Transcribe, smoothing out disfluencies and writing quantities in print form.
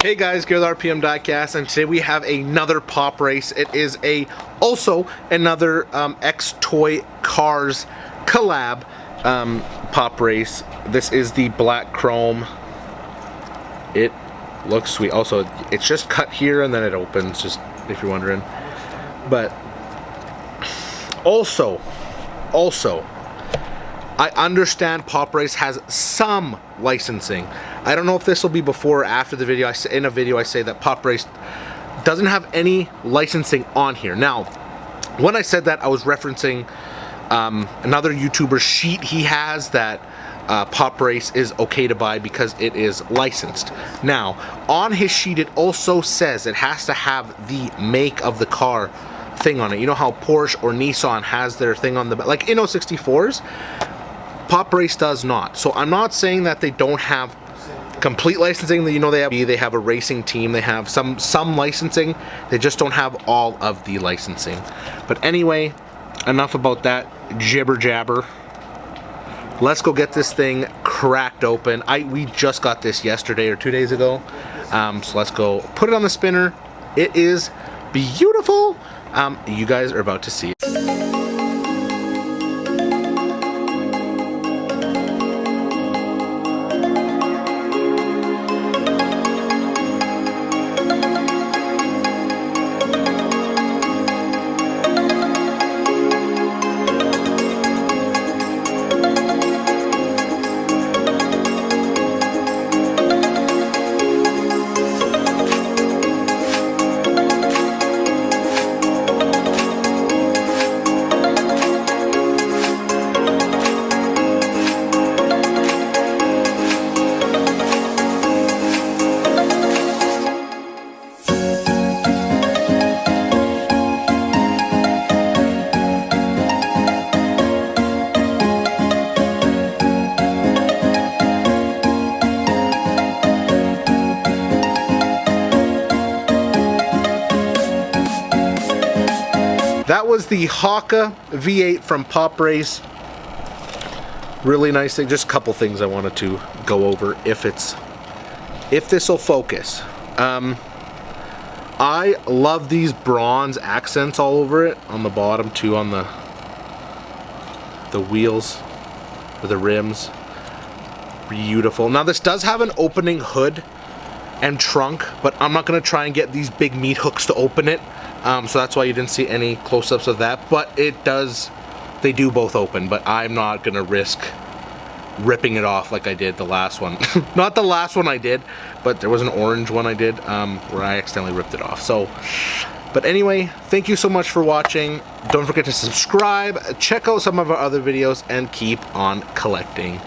Hey guys, good RPM Diecast, and today we have another pop race. It is also another X-Toy Cars collab pop race. This is the black chrome. It looks sweet. Also, it's just cut here and then it opens, just if you're wondering. But also, I understand Pop Race has some licensing. I don't know if this will be before or after the video. In a video I say that Pop Race doesn't have any licensing on here. Now, when I said that, I was referencing another YouTuber's sheet he has that Pop Race is okay to buy because it is licensed. Now, on his sheet it also says it has to have the make of the car thing on it. You know how Porsche or Nissan has their thing on the back, like in 64s? Pop Race does not. So I'm not saying that they don't have complete licensing. You know, they have a racing team, they have some licensing, they just don't have all of the licensing. But anyway, enough about that jibber jabber. Let's go get this thing cracked open. We just got this yesterday or 2 days ago. So let's go put it on the spinner. It is beautiful. You guys are about to see it. That was the Hakosuka V8 from Pop Race. Really nice thing. Just a couple things I wanted to go over if this will focus. I love these bronze accents all over it, on the bottom too, on the wheels or the rims. Beautiful. Now this does have an opening hood and trunk, but I'm not going to try and get these big meat hooks to open it. So that's why you didn't see any close-ups of that, but they do both open, but I'm not gonna risk ripping it off like I did the last one. Not the last one I did, but there was an orange one I did where I accidentally ripped it off. So, but anyway, thank you so much for watching. Don't forget to subscribe, check out some of our other videos, and keep on collecting.